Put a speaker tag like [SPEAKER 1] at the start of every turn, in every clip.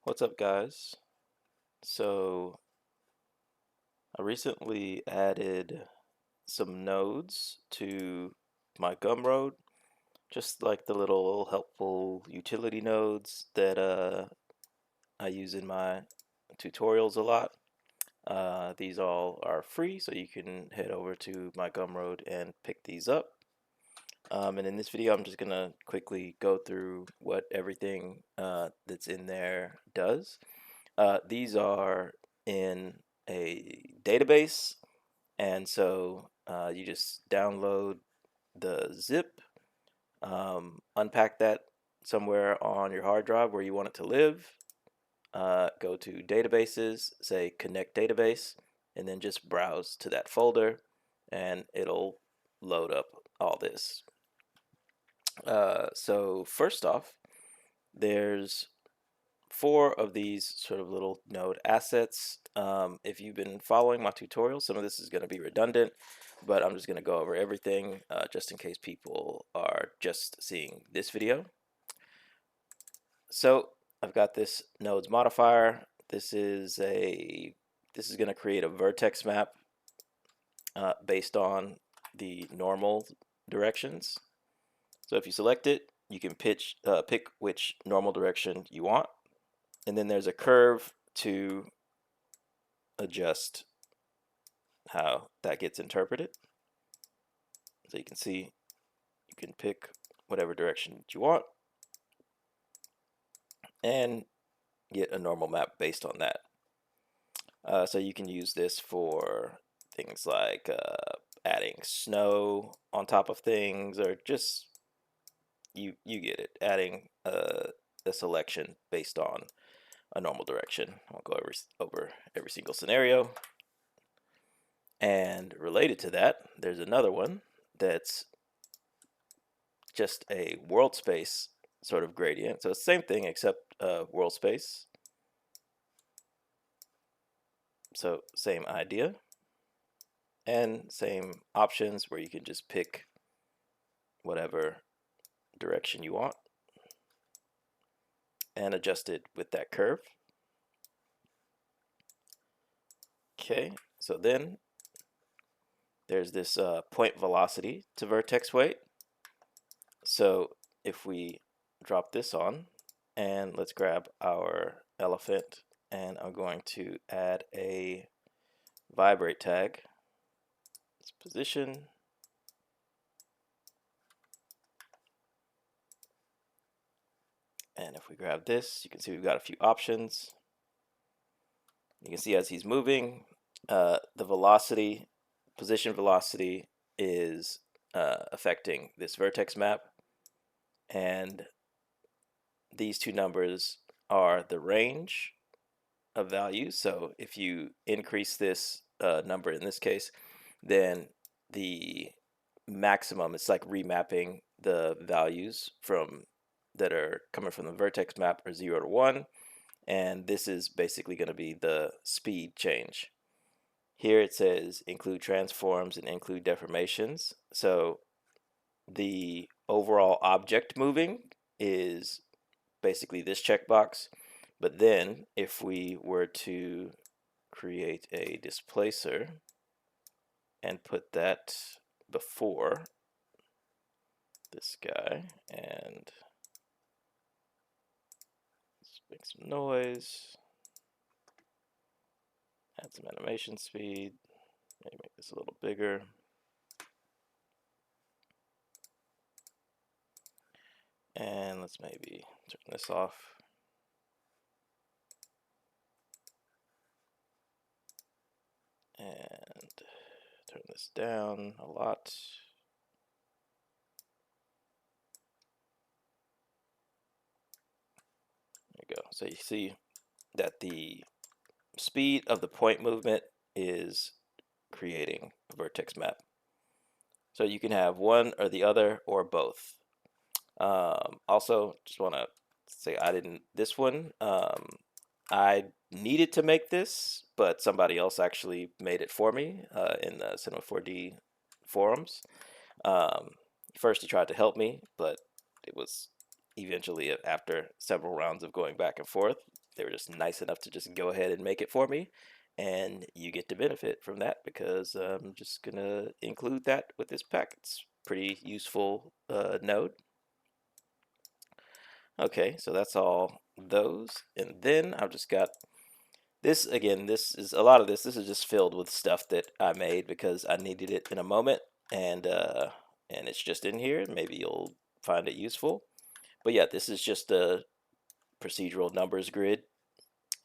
[SPEAKER 1] What's up, guys? So I recently added some nodes to my gumroad, just like the little helpful utility nodes that I use in my tutorials a lot. These all are free, so you can head over to my gumroad and pick these up. And in this video, I'm just gonna quickly go through what everything that's in there does. These are in a database, and so you just download the zip, unpack that somewhere on your hard drive where you want it to live, go to databases, say connect database, and then just browse to that folder, and it'll load up all this. So first off, there's four of these sort of little node assets. If you've been following my tutorial, some of this is going to be redundant, but I'm just going to go over everything just in case people are just seeing this video. So I've got this nodes modifier. This is going to create a vertex map based on the normal directions. So if you select it, you can pick which normal direction you want. And then there's a curve to adjust how that gets interpreted. So you can see you can pick whatever direction that you want and get a normal map based on that. So you can use this for things like adding snow on top of things, or just you get it, adding a selection based on a normal direction. I'll go over every single scenario. And related to that, there's another one that's just a world space sort of gradient. So it's the same thing except world space. So same idea and same options where you can just pick whatever direction you want and adjust it with that curve. Okay, so then there's this point velocity to vertex weight. So if we drop this on, and let's grab our elephant, and I'm going to add a vibrate tag. Let's position. And if we grab this, you can see we've got a few options. You can see as he's moving, the velocity, position velocity is affecting this vertex map. And these two numbers are the range of values. So if you increase this number in this case, then the maximum, it's like remapping the values from that are coming from the vertex map are 0 to 1, and this is basically going to be the speed change. Here it says include transforms and include deformations. So the overall object moving is basically this checkbox, but then if we were to create a displacer and put that before this guy, and let's make some noise, add some animation speed, maybe make this a little bigger. And let's maybe turn this off. And turn this down a lot. There you go. So you see that the speed of the point movement is creating a vertex map. So you can have one or the other or both. Also, just want to say this one, I needed to make this, but somebody else actually made it for me in the C4D forums. First he tried to help me, but it was eventually, after several rounds of going back and forth, they were just nice enough to just go ahead and make it for me. And you get to benefit from that because I'm just going to include that with this pack. It's pretty useful node. Okay, so that's all those. And then I've just got this again. This is a lot of this. This is just filled with stuff that I made because I needed it in a moment, and it's just in here. Maybe you'll find it useful. But yeah, this is just a procedural numbers grid,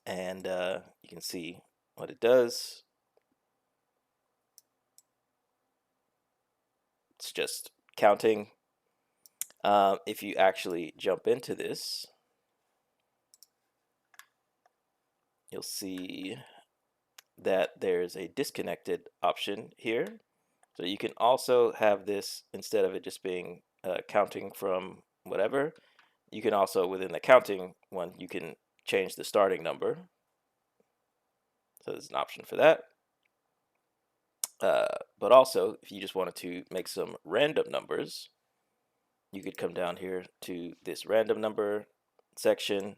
[SPEAKER 1] and you can see what it does. It's just counting. If you actually jump into this, you'll see that there's a disconnected option here. So you can also have this, instead of it just being counting from whatever, you can also, within the counting one, you can change the starting number. So there's an option for that. But also, if you just wanted to make some random numbers, you could come down here to this random number section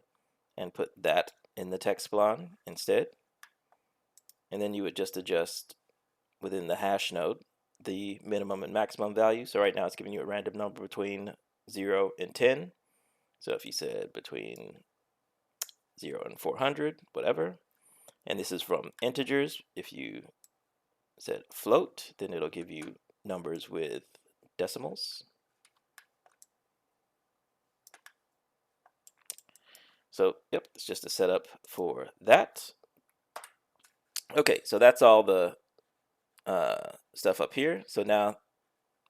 [SPEAKER 1] and put that in the text spline instead. And then you would just adjust within the hash node the minimum and maximum value. So right now it's giving you a random number between 0 and 10. So if you said between 0 and 400, whatever, and this is from integers, if you said float, then it'll give you numbers with decimals. So yep, it's just a setup for that. Okay, so that's all the stuff up here. So now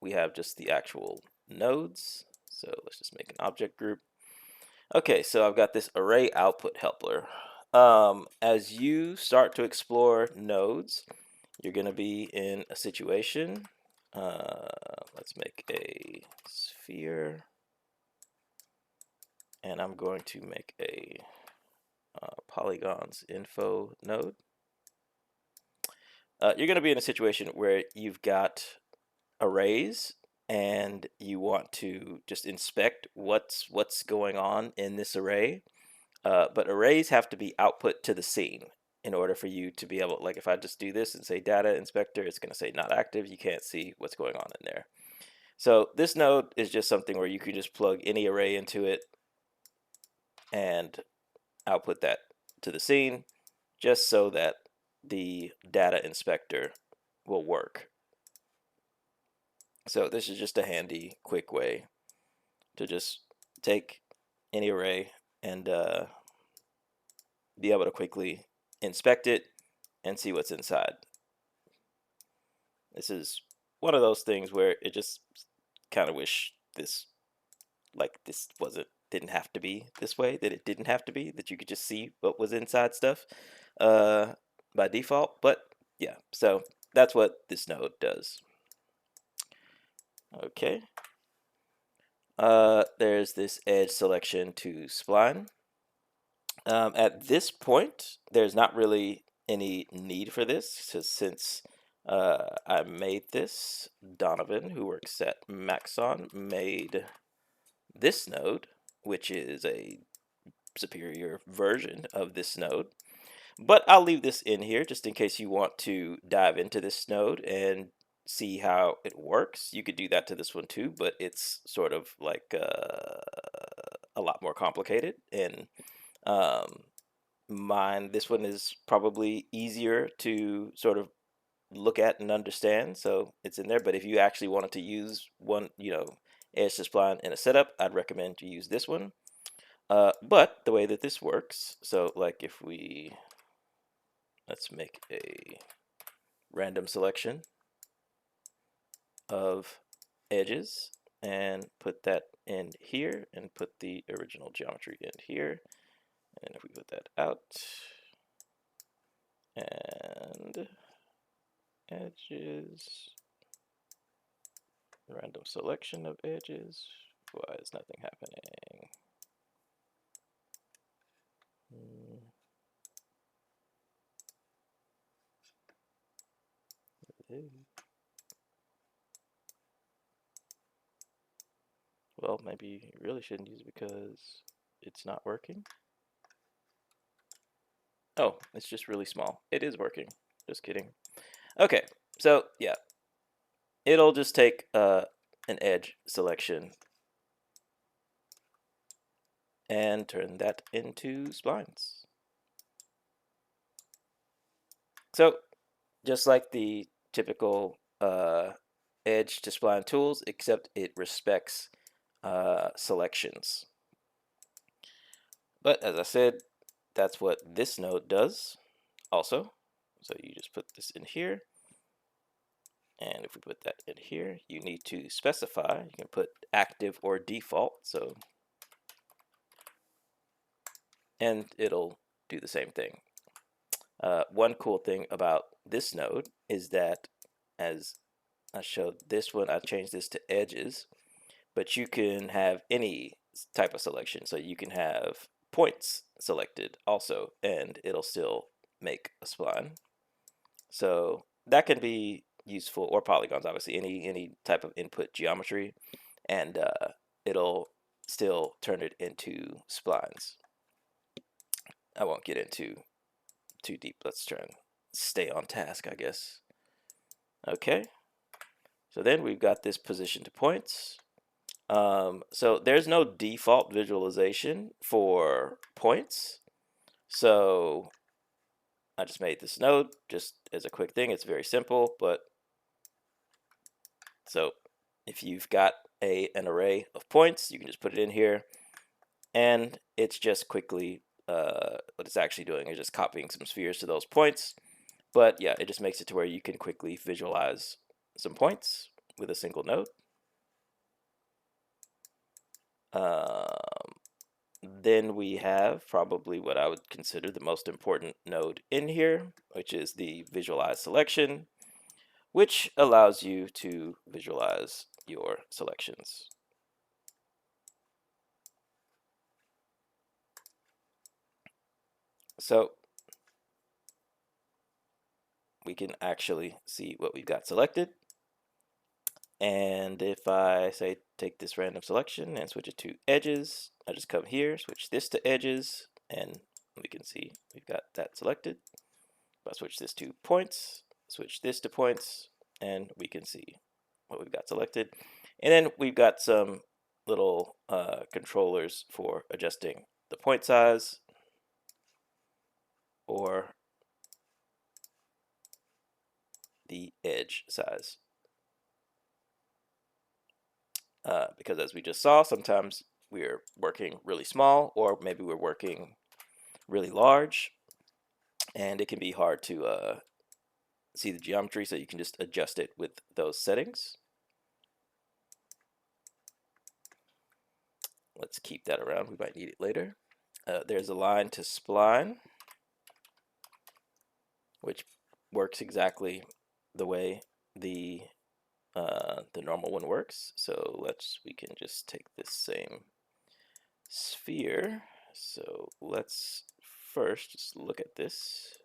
[SPEAKER 1] we have just the actual nodes. So let's just make an object group. Okay, so I've got this array output helper. As you start to explore nodes, you're going to be in a situation. Let's make a sphere. And I'm going to make a polygons info node. You're going to be in a situation where you've got arrays and you want to just inspect what's going on in this array. But arrays have to be output to the scene in order for you to be able, like if I just do this and say data inspector, it's going to say not active. You can't see what's going on in there. So this node is just something where you can just plug any array into it and output that to the scene, just so that the data inspector will work. So this is just a handy, quick way to just take any array and be able to quickly inspect it and see what's inside. This is one of those things where it just kind of wish this, like this didn't have to be this way, that it didn't have to be, that you could just see what was inside stuff by default. But yeah, so that's what this node does. Okay. There's this edge selection to spline. At this point, there's not really any need for this, since I made this. Donovan, who works at Maxon, made this node, which is a superior version of this node. But I'll leave this in here just in case you want to dive into this node and see how it works. You could do that to this one too, but it's sort of like a lot more complicated. And this one is probably easier to sort of look at and understand, so it's in there. But if you actually wanted to use one, edge to spline in a setup, I'd recommend you use this one. But the way that this works, so like if let's make a random selection of edges and put that in here and put the original geometry in here. And if we put that out and edges, random selection of edges, why is nothing happening? Well, well, maybe you really shouldn't use it because it's not working. Oh, it's just really small. It is working. Just kidding. Okay, so yeah, it'll just take an edge selection and turn that into splines. So just like the typical edge to spline tools, except it respects selections. But as I said, that's what this node does also. So you just put this in here. And if we put that in here, you need to specify. You can put active or default. So, and it'll do the same thing. One cool thing about this node is that, as I showed this one, I changed this to edges, but you can have any type of selection. So you can have points selected also, and it'll still make a spline. So that can be useful, or polygons, obviously, any type of input geometry, and it'll still turn it into splines. I won't get into too deep. Let's try and stay on task, I guess. Okay. So then we've got this position to points. So there's no default visualization for points. So I just made this node just as a quick thing. It's very simple, but so if you've got an array of points, you can just put it in here, and it's just quickly what it's actually doing is just copying some spheres to those points. But yeah, it just makes it to where you can quickly visualize some points with a single node. Then we have probably what I would consider the most important node in here, which is the visualize selection, which allows you to visualize your selections. So we can actually see what we've got selected. And if I say take this random selection and switch it to edges, I just come here, switch this to edges, and we can see we've got that selected. If I switch this to points, switch this to points, and we can see what we've got selected. And then we've got some little controllers for adjusting the point size or the edge size. Because as we just saw, sometimes we're working really small, or maybe we're working really large, and it can be hard to see the geometry, so you can just adjust it with those settings. Let's keep that around. We might need it later. There's a line to spline, which works exactly the way the normal one works. So we can just take this same sphere. So let's first just look at this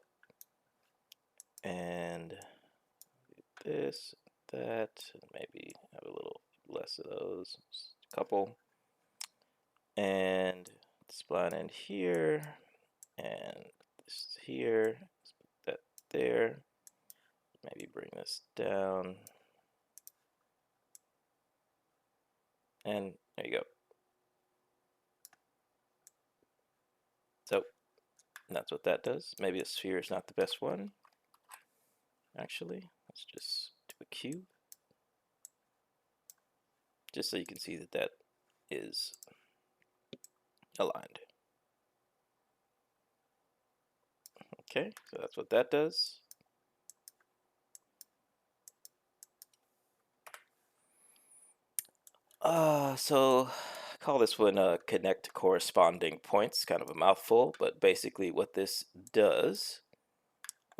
[SPEAKER 1] and do this, that, and maybe have a little less of those, just a couple, and spline in here, and this here, let's put that there, maybe bring this down, and there you go. So that's what that does. Maybe a sphere is not the best one. Actually, let's just do a cube, just so you can see that that is aligned. Okay, so that's what that does. So I call this one connect corresponding points, kind of a mouthful, but basically what this does,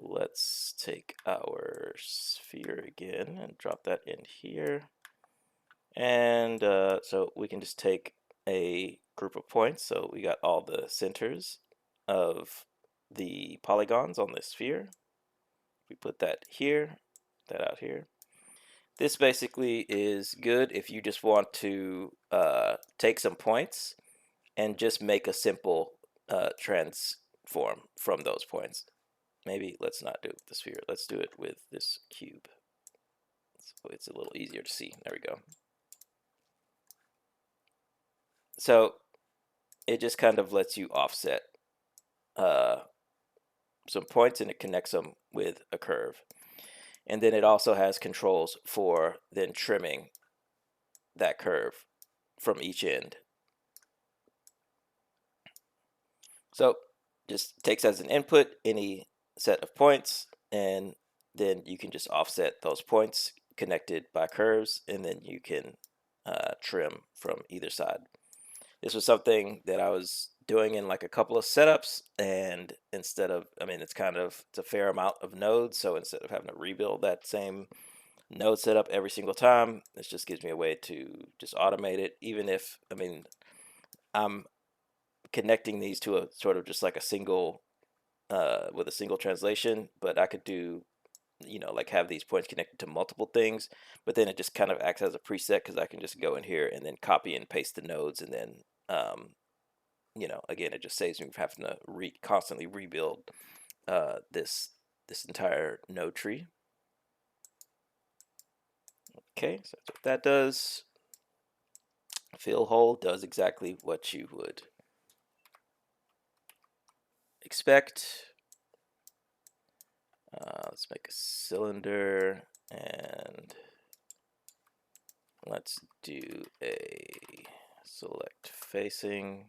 [SPEAKER 1] let's take our sphere again and drop that in here. And so we can just take a group of points. So we got all the centers of the polygons on this sphere. We put that here, that out here. This basically is good if you just want to take some points and just make a simple transform from those points. Maybe let's not do it with the sphere. Let's do it with this cube. So it's a little easier to see. There we go. So it just kind of lets you offset some points, and it connects them with a curve. And then it also has controls for then trimming that curve from each end. So just takes as an input any set of points, and then you can just offset those points connected by curves, and then you can trim from either side. This was something that I was doing in like a couple of setups, and instead of, I mean, it's a fair amount of nodes, so instead of having to rebuild that same node setup every single time, this just gives me a way to just automate it, even if, I mean, I'm connecting these to a sort of just like a single with a single translation, but I could do, like have these points connected to multiple things, but then it just kind of acts as a preset because I can just go in here and then copy and paste the nodes, and then again, it just saves me from having to constantly rebuild this entire node tree. Okay, so that's what that does. Fill hole does exactly what you would expect. Let's make a cylinder, and let's do a select facing.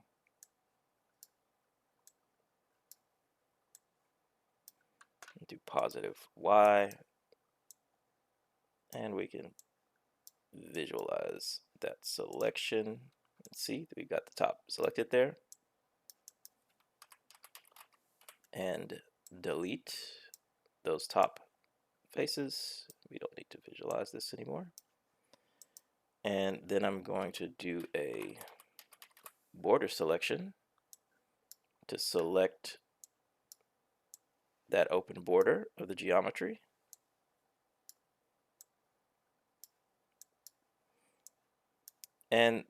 [SPEAKER 1] Do positive Y, and we can visualize that selection. Let's see, we got the top selected there. And delete those top faces. We don't need to visualize this anymore. And then I'm going to do a border selection to select that open border of the geometry. And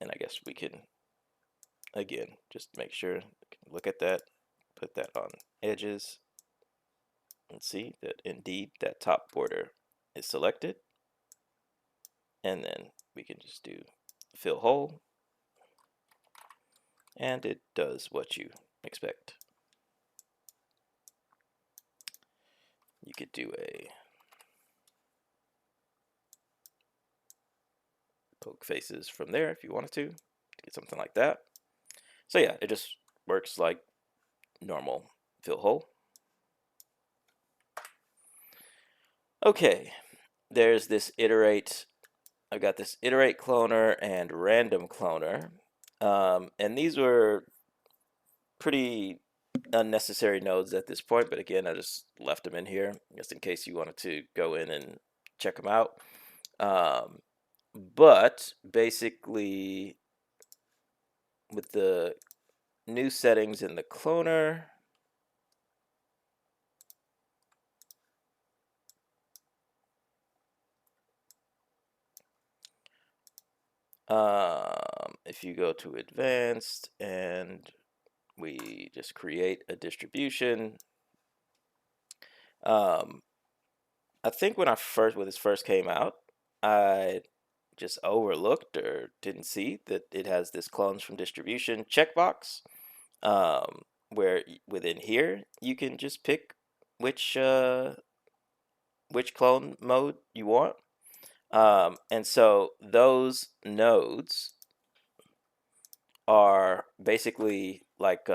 [SPEAKER 1] I guess we can, again, just make sure, look at that, put that on edges, and see that indeed that top border is selected. And then we can just do fill hole, and it does what you expect. You could do a poke faces from there if you wanted to get something like that. So yeah, it just works like normal fill hole. Okay, there's this iterate. I've got this iterate cloner and random cloner, and these were pretty unnecessary nodes at this point, but again, I just left them in here just in case you wanted to go in and check them out. But basically, with the new settings in the cloner, if you go to advanced and we just create a distribution, I think when this first came out, I just overlooked or didn't see that it has this clones from distribution checkbox, where within here you can just pick which clone mode you want. And so those nodes are basically like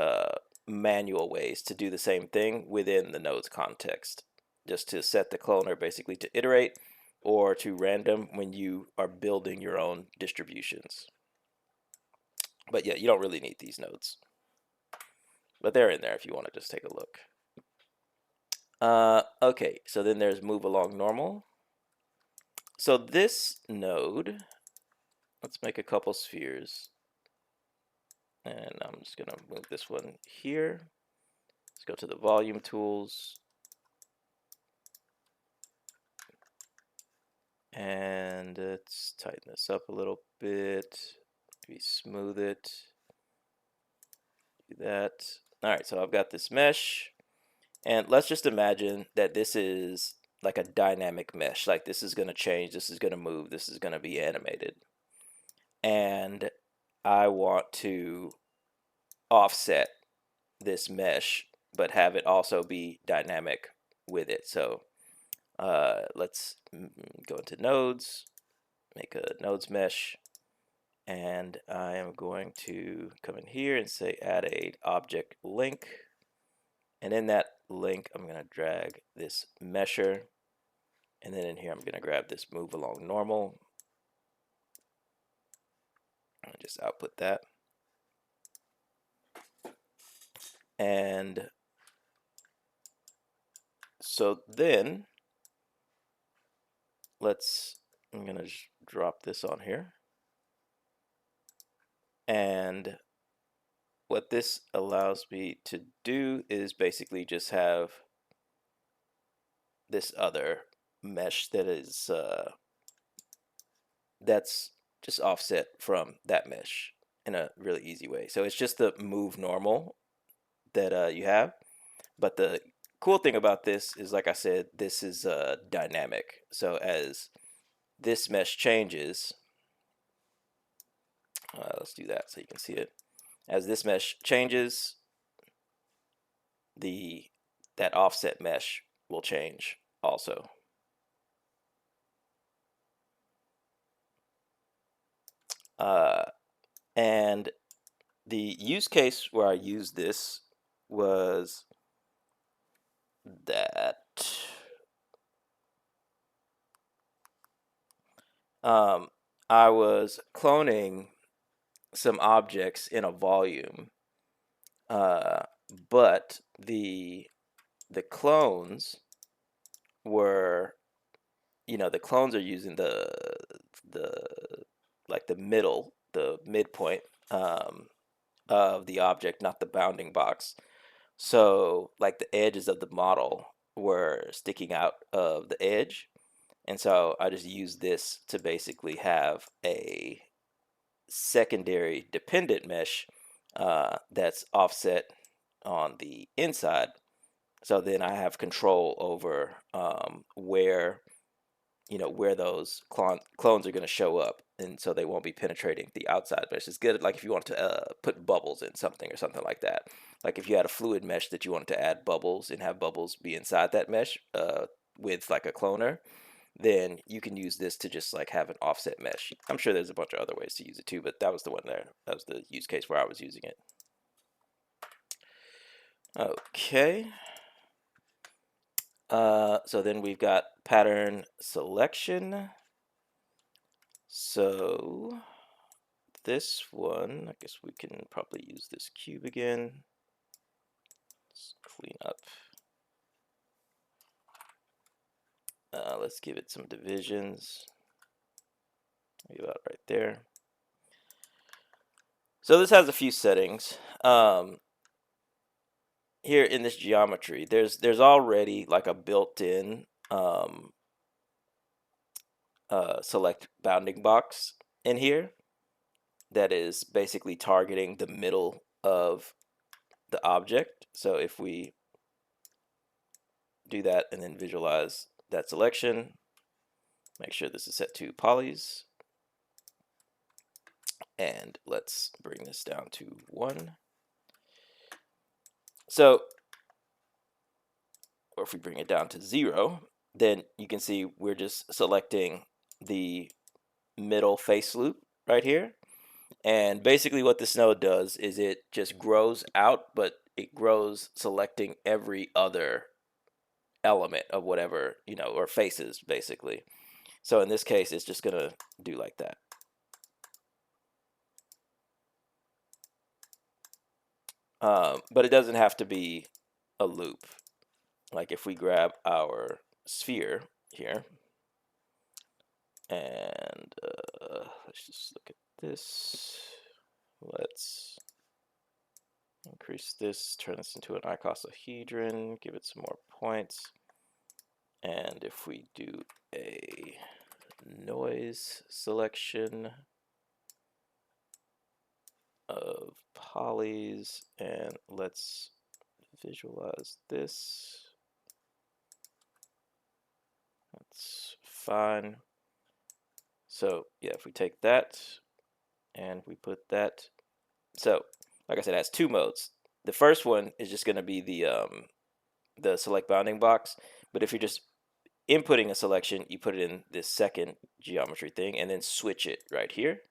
[SPEAKER 1] manual ways to do the same thing within the nodes context, just to set the cloner basically to iterate or to random when you are building your own distributions. But yeah, you don't really need these nodes, but they're in there if you want to just take a look. Okay, so then there's move along normal. So this node, let's make a couple spheres. And I'm just going to move this one here. Let's go to the volume tools. And let's tighten this up a little bit. Maybe smooth it. Do that. All right, so I've got this mesh. And let's just imagine that this is like a dynamic mesh. Like this is going to change, this is going to move, this is going to be animated. And I want to offset this mesh, but have it also be dynamic with it. So let's go into nodes, make a nodes mesh, and I am going to come in here and say add a object link. And in that link, I'm going to drag this mesher. And then in here, I'm going to grab this move along normal. And just output that. And so then, I'm going to drop this on here. And what this allows me to do is basically just have this other mesh that is that's just offset from that mesh in a really easy way. So it's just the move normal that you have. But the cool thing about this is, like I said, this is dynamic. So as this mesh changes, let's do that so you can see it. As this mesh changes, that offset mesh will change also. And the use case where I used this was that I was cloning some objects in a volume, but the clones were, the clones are using the like the midpoint of the object, not the bounding box. So like the edges of the model were sticking out of the edge. And so I just used this to basically have a secondary dependent mesh that's offset on the inside. So then I have control over where those clones are going to show up, and so they won't be penetrating the outside mesh. It's good, like if you want to put bubbles in something or something like that. Like if you had a fluid mesh that you wanted to add bubbles and have bubbles be inside that mesh with like a cloner, then you can use this to just like have an offset mesh. I'm sure there's a bunch of other ways to use it too, but that was the one there. That was the use case where I was using it. Okay. So then we've got pattern selection. So this one, I guess we can probably use this cube again. Let's clean up. Let's give it some divisions. Maybe about right there. So this has a few settings. Here in this geometry, there's already like a built-in select bounding box in here that is basically targeting the middle of the object. So if we do that and then visualize that selection, make sure this is set to polys, and let's bring this down to 1. So, or if we bring it down to 0, then you can see we're just selecting the middle face loop right here. And basically what this node does is it just grows out, but it grows selecting every other element of whatever, or faces basically. So in this case, it's just going to do like that. But it doesn't have to be a loop. Like if we grab our sphere here, and let's just look at this. Let's increase this, turn this into an icosahedron, give it some more points. And if we do a noise selection of polys, and let's visualize this. That's fine. So yeah, if we take that and we put that, so like I said, it has two modes. The first one is just going to be the select bounding box, but if you're just inputting a selection, you put it in this second geometry thing and then switch it right here.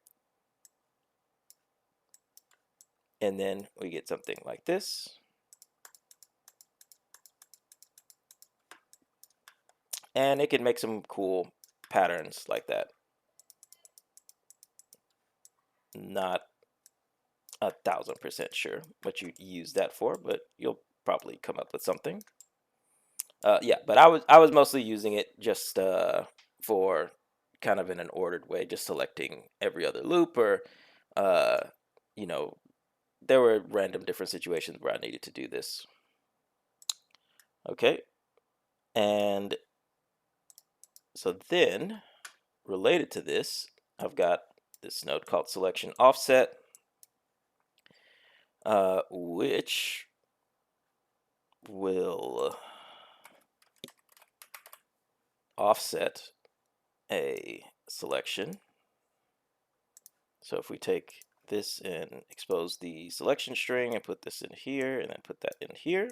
[SPEAKER 1] And then we get something like this. And it can make some cool patterns like that. Not 1,000% sure what you use that for, but you'll probably come up with something. Yeah, but I was mostly using it just for kind of in an ordered way, just selecting every other loop, or uh, you know, there were random different situations where I needed to do this. Okay, and so then related to this, I've got this node called selection offset, which will offset a selection. So if we take this and expose the selection string and put this in here and then put that in here,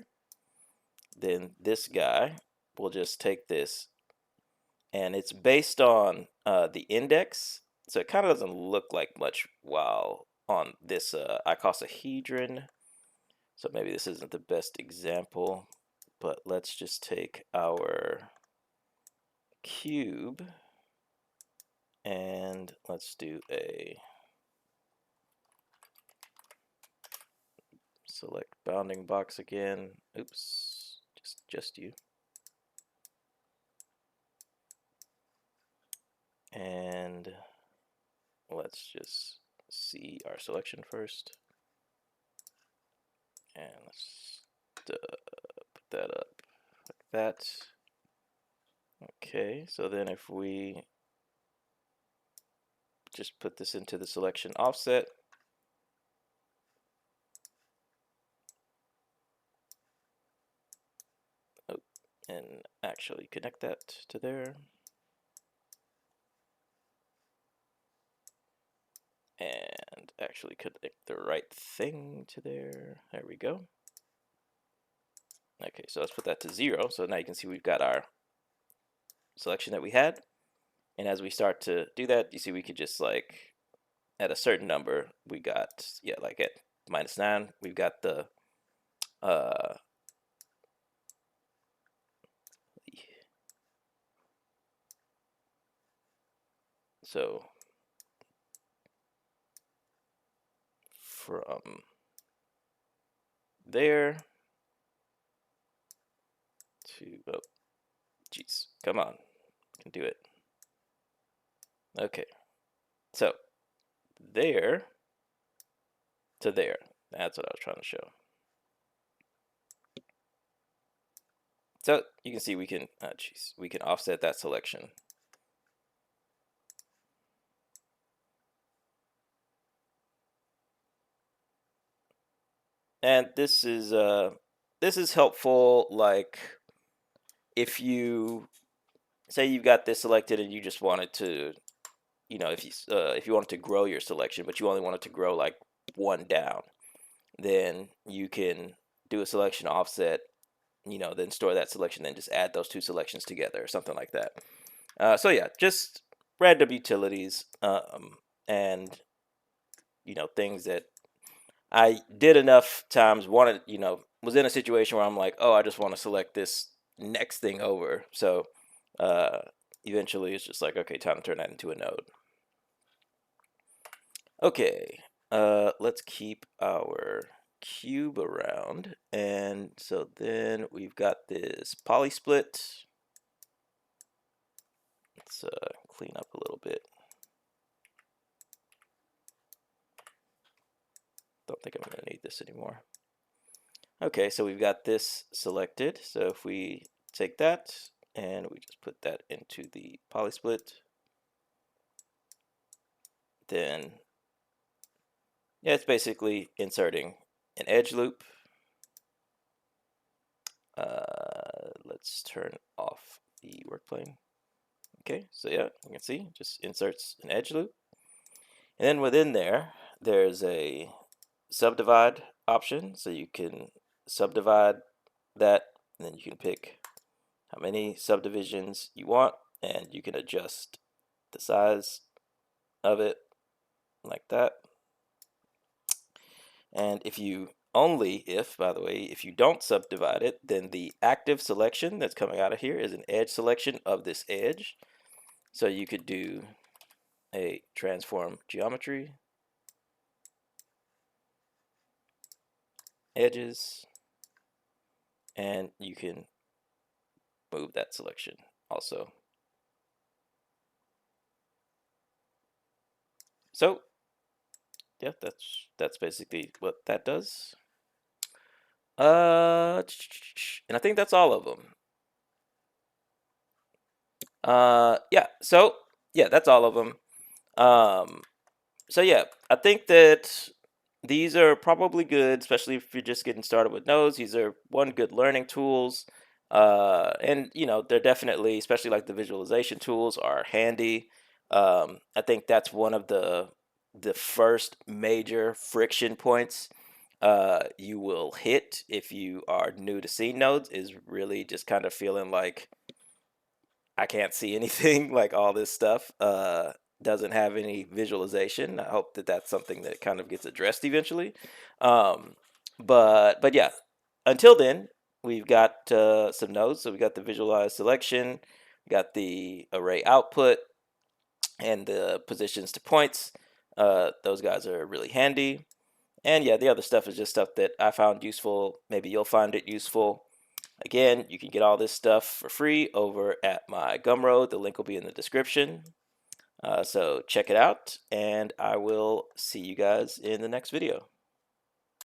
[SPEAKER 1] then this guy will just take this, and it's based on the index, so it kind of doesn't look like much while on this icosahedron. So maybe this isn't the best example, but let's just take our cube and let's do a select bounding box again. Oops, just you. And let's just see our selection first. And let's put that up like that. Okay, so then if we just put this into the selection offset, and actually connect that to there, and actually connect the right thing to there. There we go. Okay, so let's put that to 0. So now you can see we've got our selection that we had. And as we start to do that, you see we could just like, at a certain number, we got, yeah, like at -9, we've got the, so from there to, oh, geez, come on, I can do it. Okay, so there to there, that's what I was trying to show. So you can see we can, we can offset that selection. And this is helpful, like if you say you've got this selected and you just wanted to, if you wanted to grow your selection, but you only wanted to grow like one down, then you can do a selection offset, then store that selection, then just add those two selections together or something like that. So yeah, just random utilities, and things that I did enough times, wanted, was in a situation where I'm like, oh, I just want to select this next thing over. So eventually it's just like, okay, time to turn that into a node. Okay, let's keep our cube around. And so then we've got this poly split. Let's clean up a little bit. Don't think I'm going to need this anymore. Okay, so we've got this selected. So if we take that and we just put that into the poly split, then yeah, it's basically inserting an edge loop. Let's turn off the work plane. Okay, so yeah, you can see just inserts an edge loop. And then within there, there's a subdivide option. So you can subdivide that, and then you can pick how many subdivisions you want, and you can adjust the size of it like that. And if you by the way, if you don't subdivide it, then the active selection that's coming out of here is an edge selection of this edge. So you could do a transform geometry, edges, and you can move that selection also. So yeah, that's basically what that does. And I think that's all of them. Yeah. So yeah, that's all of them. So yeah, I think that these are probably good, especially if you're just getting started with nodes. These are good learning tools. And they're definitely, especially like the visualization tools, are handy. I think that's one of the first major friction points you will hit if you are new to scene nodes, is really just kind of feeling like I can't see anything. Like all this stuff doesn't have any visualization. I hope that that's something that kind of gets addressed eventually. Um, but yeah, until then, we've got some nodes. So we got the visualize selection, we got the array output, and the positions to points. Those guys are really handy. And yeah, the other stuff is just stuff that I found useful. Maybe you'll find it useful. Again, you can get all this stuff for free over at my Gumroad. The link will be in the description. So check it out, and I will see you guys in the next video.